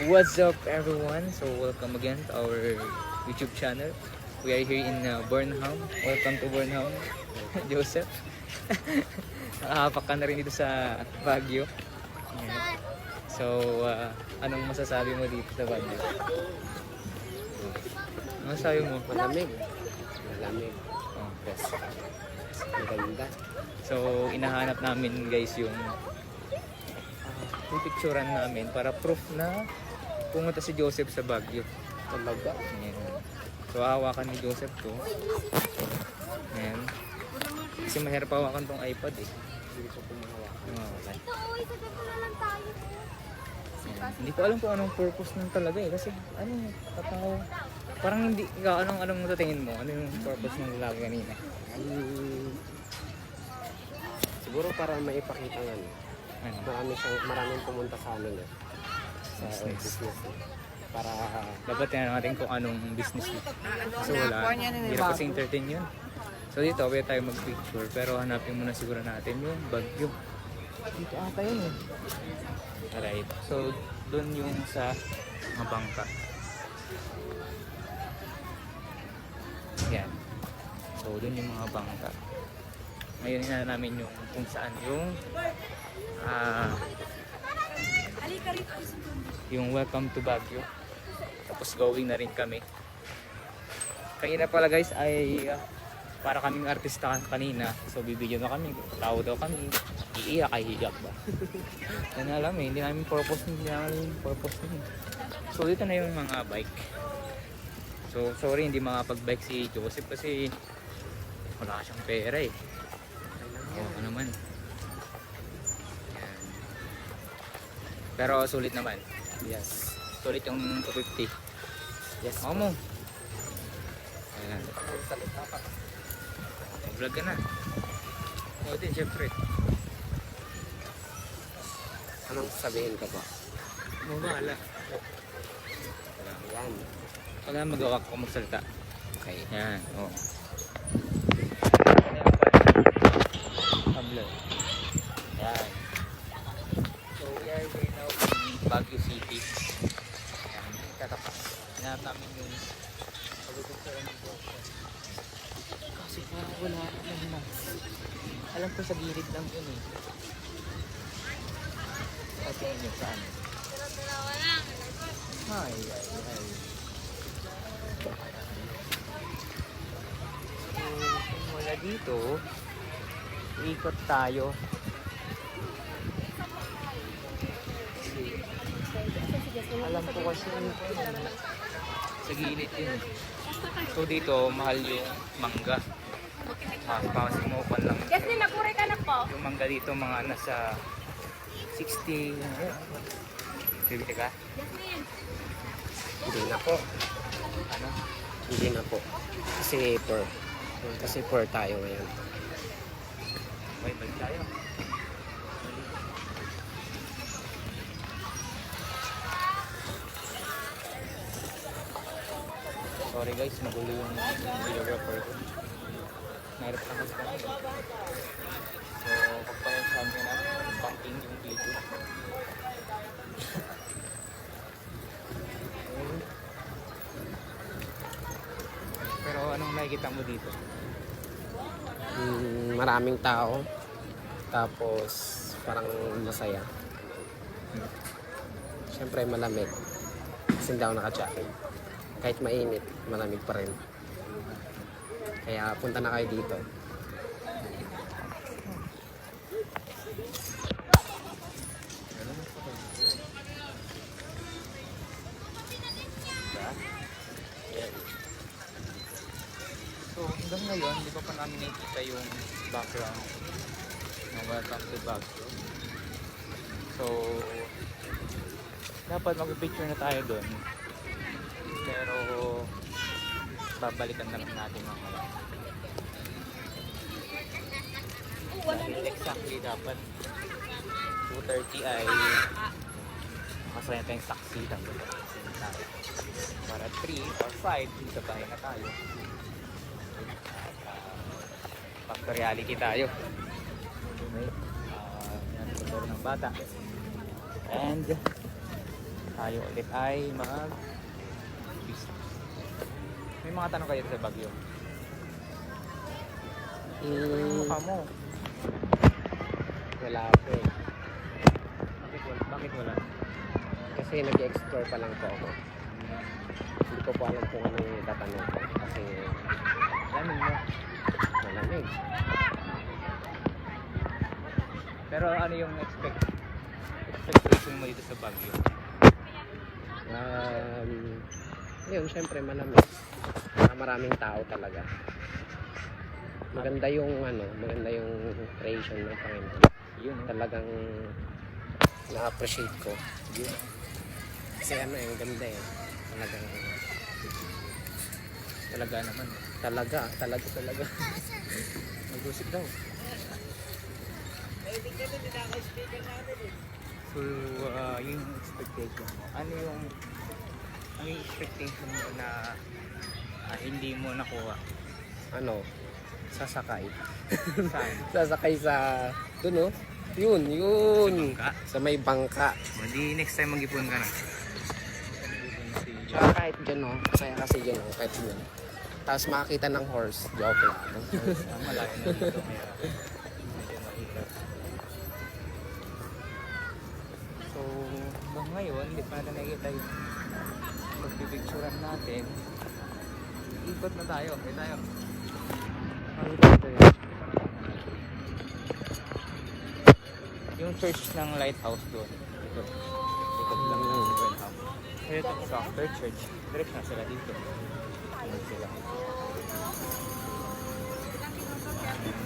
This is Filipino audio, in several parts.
What's up everyone? So welcome again to our YouTube channel. We are here in Burnham. Welcome to Burnham, Joseph. Nakahapak ka na rin dito sa Baguio. Ayan. So, anong masasabi mo dito sa Baguio? Ano masasabi mo? Malamig. Malamig. Oh, yes. Maganda. So, inahanap namin guys yung pipicturean namin para proof na pumunta si Joseph sa Baguio. Talaga. Ayan. So, hawakan ni Joseph to. Ayan. Kasi mahirap hawakan tong iPad eh. Hindi ko pumahawakan. Hawakan. Ito, uy, sagot ko na lang tayo. Ayan. Hindi ko alam kung anong purpose nun talaga eh. Kasi ano, katao. Parang hindi, ikaw, anong tingin mo? Ano yung purpose ng lalaki kanina? Siguro para maipakita nga. Ano? Maraming pumunta sa amin eh. Sa Business. business eh. Para Dapat tingnan natin kung anong business niya. So wala, hirap kasi entertain yun. So dito, pwede tayo mag-picture. Pero hanapin muna siguro natin yung Baguio. Dito ata yun eh. Alright, so dun yung sa mga bangka. Yan. So dun yung mga bangka. Ngayon na namin yung kung saan yung welcome to Baguio. Tapos going na rin kami. Kanina pala guys ay para kaming artista kanina. So bibigyan na kami. Tao daw kami. Iiyak ay hiyak ba? Yan alam eh. Hindi namin purpose nun. So dito na yung mga bike. So sorry hindi makapag-bike si Joseph kasi wala siyang pera eh. Oo naman. Yan. Pero sulit naman. yes. Sulit yung 250. Yes. Oo mo. Ayan. Vlog ka na. Oo din, syempre. Anong sabihin ka ba? Bahala. Yan. Wala magawa ko magsalita. Okay. Yan. Oo. Tumblr. Yan. So we are right now in Baguio City. Yan. Tatapas. Hinahanap namin yung pagkukumpara ng Boston. Kasi parang wala na. Alam ko sa gilid lang yun eh. Tingnan nyo saan. Ay. So, kung wala dito, ikot tayo. Alam ko kasi sa gilid yun. So dito, mahal yung mangga. Pangasimupan lang. Jasmine, nagpure ka na po. Yung mangga dito, mga nasa 60. Bibili ka? Jasmine. Hindi na po. Ano? Hindi na po. Kasi poor tayo ngayon. May balik tayo. Sorry guys, magulo yung videographer ko. Nahirap lang kasi kami. So, pagpapasama ko na, pumping yung video. Pero anong nakikita mo dito? Maraming tao. Tapos parang masaya. Siyempre malamig. Kasi hindi ako naka-jacket. Kahit mainit, malamig pa rin. Kaya punta na kayo dito. So hanggang ngayon, di pa namin nakikita yung background ng welcome to Baguio. So, dapat mag-picture na tayo doon. Pero, babalikan na lang natin mga dahil exactly dapat 2:30 ay makasaya tayong taxi para 3 or 5 sa bahay na tayo. Back to reality tayo. Okay. Yan, ng bata. And tayo ulit ay business. May mga tanong kayo sa Baguio. Mukha mo. Wala po eh. Bakit wala? Kasi nag-explore pa lang po ako. Hindi ko po alam kung ano yung tatanong ko. Kasi Lamin mo. malamig. Pero ano yung expectation mo dito sa Baguio? Yun, syempre malamig. Maraming tao talaga. Maganda yung creation ng Panginoon. Yun, no? Talagang na-appreciate ko. Yun. Kasi yung ganda eh. Talaga naman. Talaga. Mag-usip daw. So, yung expectation mo. Ano yung expectation mo na hindi mo nakuha? Ano? Sasakay. Saan? Sasakay sa doon, oh. Yun. Bangka? Sa may bangka. Di next time mag-ipon ka na. Tsaka kahit dyan, oh. Masaya kasi dyan, oh. Kahit dyan. Tapos makakita ng horse. Joke lang. Malayo na dito. Kaya medyo mahirap. So, hanggang ngayon, hindi pa natin nakikita yung pagpipicturan natin. Ikot na tayo. Okay tayo. Yung church ng lighthouse doon. Ito. Ikot lang ng lighthouse. Ito sa after church. Direct na sila dito. Ayan sila.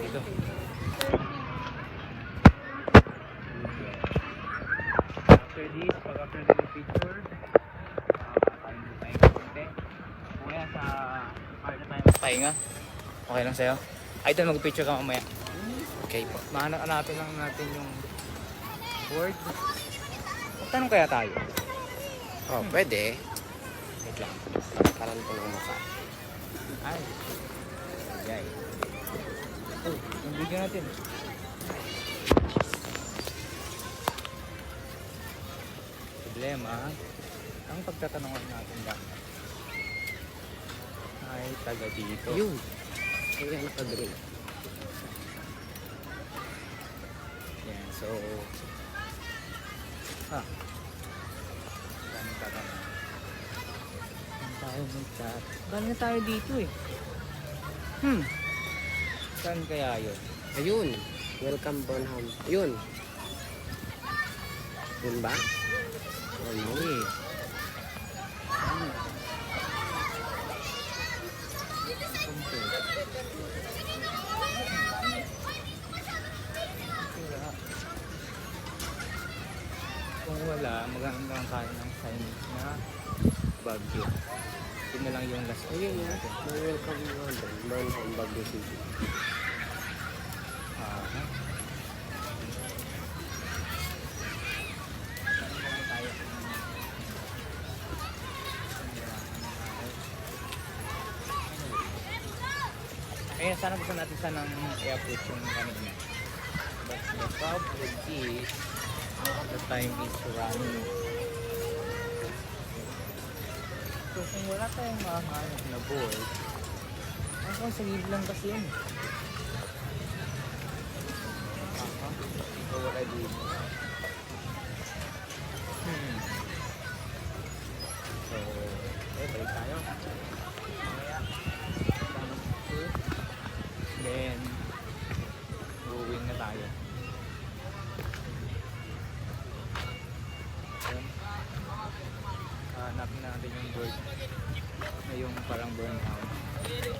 Dito. After this, pag after the picture, kain po tayo ng konti. Kaya sa part na tayo pahinga. Okay lang sa'yo? Ay, ito mag-picture ka mamaya. Okay po. Mahanap-hanapin lang natin yung board. Magtanong kaya tayo? Oh, pwede. Wait lang. Parang po ng mukha. Ay. Yay. Oh, yung video natin. Problema, ang pagtatanungan natin lang ay taga dito. Yun. Kaya naka-green. Yan, so daming tatanong. Saan tayo mag-chat? Galing tayo dito eh. Saan kaya yun? Ayun. Welcome Burnham. Yun. Yun ba? Ano eh. Kung wala, maganda lang tayo ng signage na Baguio. Yun na lang yung last Ayun. natin. May welcome Burnham Baguio City. Aha. Ayan, sana gusto natin sanang i-approach yung kanina. But the problem is, the time is running. So kung wala tayong makahanap na board, ako sa gilid lang kasi yun. Aha, ito wala dito. So, balik tayo. Mamaya, then, uuwing na tayo. Then, hanapin natin yung board na yung parang Burnham.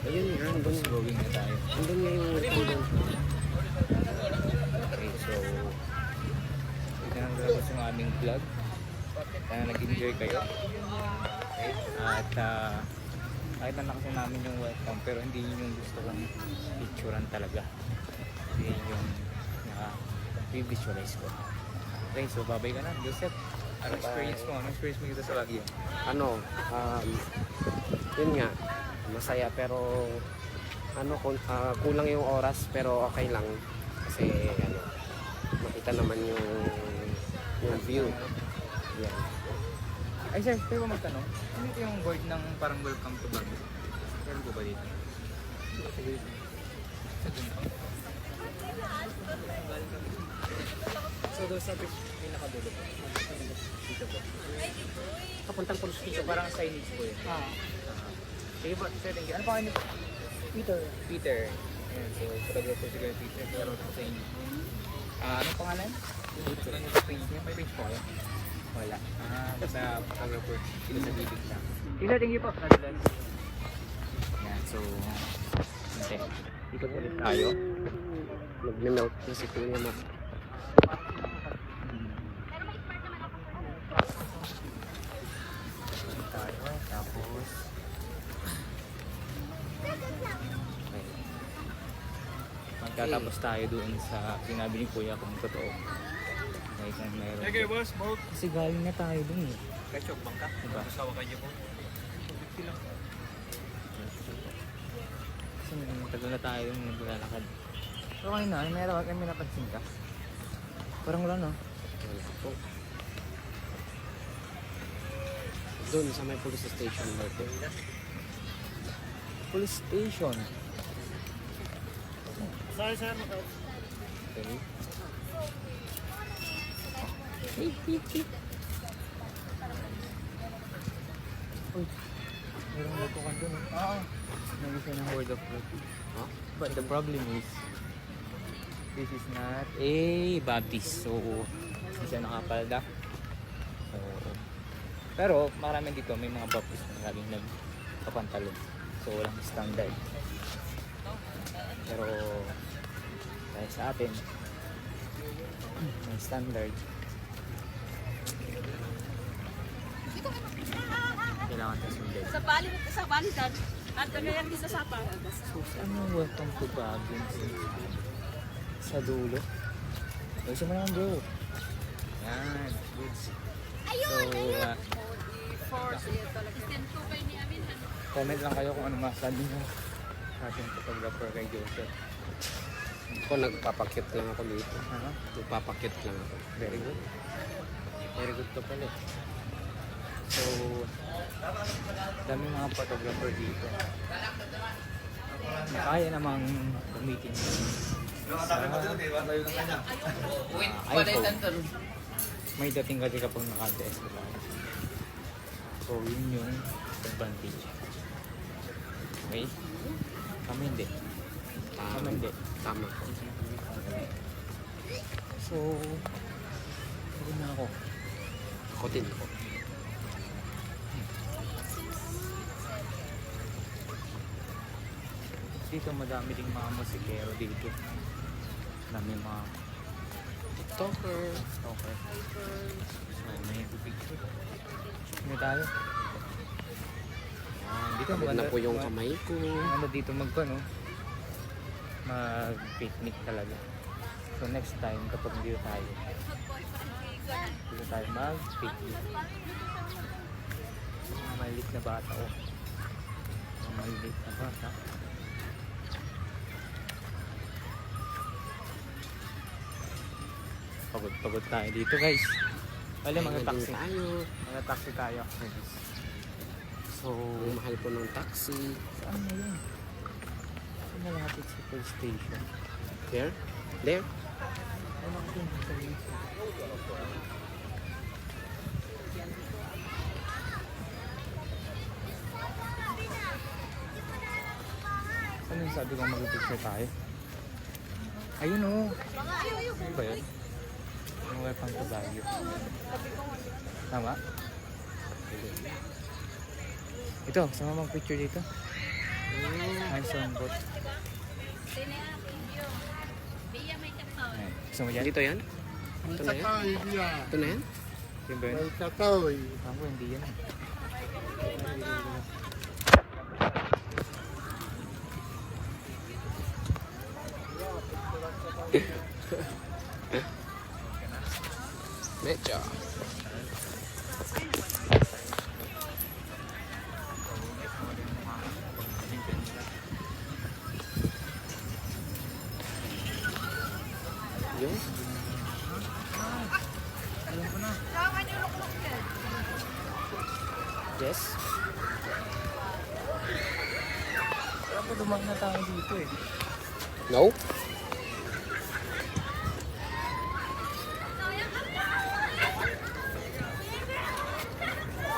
Ayun nga. Tapos going na tayo. Andun nga yung welcome Burnham. Okay, so ito na tapos yung aming vlog. Sana nag-enjoy kayo. Okay, at kahit na kasi namin yung welcome pero hindi yun yung gusto kong picturean talaga. Hindi yun yung naka-visualize ko. Okay, so babay ka na, Joseph. Ano experience mo? Ano experience mo dito sa Baguio? Yun nga. Masaya pero kulang yung oras pero okay lang. Kasi makita naman yung view. Yan. Ay sir, pwede ba magtanong? Ano ito yung board ng parang welcome to Baguio? Meron ko ba dito? Sa Gunto? So doon sa pinakadulo po. Dito po. Kapuntang police So station. parang signage po yun. Sige po, sir, thank you. Ano pangalan niyo po? Peter. Peter. Ayan, so photographer si Kuya Peter. Pero po sa inyo. Anong pangalan? Peter. Ano yung page niyo? May page po kayo? Wala. Basta photographer. Sila sa bibig siya. Sila, thank you po. God bless. Ayan, so... Hindi. Ikot ulit tayo. Nag-melt na si Kuya Mac. Tayo, tapos... Okay. Magtatapos tayo doon sa sinabi ni Kuya kung totoo. Kahit kung mayroon. Okay, boss, boat. Kasi galing na tayo doon eh. Kachok, bangka. Diba? Masawa kayo po. Kasi tagal na tayo doon naglalakad. Pero kanina, may napansin ka? Parang wala no? Wala po. Doon sa may police station natin. Police station. Sorry, sir. Okay. Uy, mayroong lutukan doon eh. Oo. May isa ng word of truth. Huh? But the problem is, this is not a Baptist. So, hindi siya nakapalda. So, pero marami dito, may mga Baptist na laging nagpapantalon. So, walang standard. Pero, dahil sa atin, may standard. Kailangan tayo sundin. Sa balitan. At kaya isa sa pa. So, saan yung welcome to Baguio? Sa dulo? Ayusin mo naman bro. Yan, good. So, comment lang kayo kung ano masabi nyo sa ating photographer kay Joseph. Ako nagpapakit lang ako dito. Ano? Nagpapakit lang ako. Very good. Very good to pala. So, dami mga photographer dito. Na kaya namang gamitin sa iPhone. May dating kasi kapag naka-DSLR. So, yun yung advantage. Okay? Kami hindi. Kami hindi. Tama po. So, sabi na ako. Ako din po. Dito madami ding mga musikero dito. Madami mga TikToker. stalker. So, may picture. Hindi tayo. Dito Kamad na po yung kamay ko. Ano dito magpano? Mag-picnic talaga. So next time kapag dito tayo mag-picnic. Mga maliit na bata oh. Mga maliit na bata. Pagod tayo dito guys. Wala mga Ayun taxi. din tayo. Mga taxi tayo. So, Ang mahal po ng taxi. saan na yun? Saan malapit sa police station? There? There? Ano ko yun? Sa police Ano yung sabi kong mag-picture tayo? Ayun oh. Ano ba yun? Yung welcome to Baguio. Tama? Ito, sama mag-picture dito. Nice on boat. Ayan. Gusto mo dyan? Dito yan? Ito na yan? Ito na yan? Yun ba yun? Kakaoy. Ako, hindi yan. Medyo. Yun. Jess? Alam ko dumaan na tayo dito eh. No?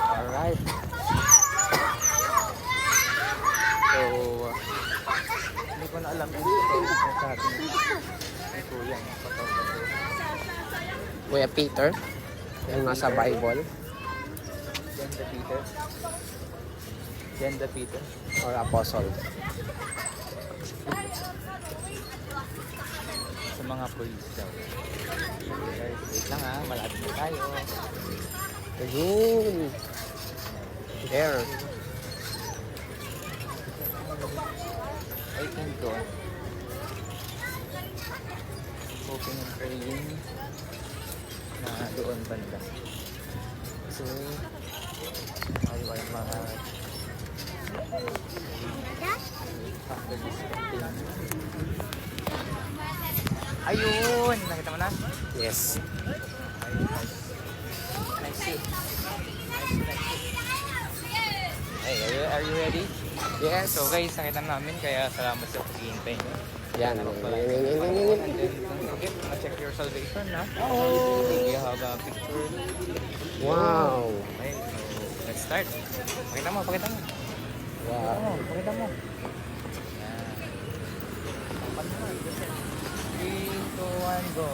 Alright. So, hindi ko na alam yung ito sa atin. Ay, kuya, yung photographer. Kuya Peter. Yung nasa Bible. Ganda Peter. Ganda Peter. Or Apostle. Sa mga police daw. Guys, wait lang ha, malapit na tayo. Ayun. There. I think doon. Hoping and praying na doon banda. So, ayaw ay mga after this campaign. Ayun! Nakita mo na? Yes. Ayun, nice. Nice see. Hey, are you ready? Yes. So guys, nakita namin kaya salamat sa paghihintay nyo. Yan. And then don't forget to check your salvation na. You have a picture. Wow. Okay, so let's start. Pakita mo, pakita mo. Wow. Pakita mo. Yan. 3, 2, 1, go.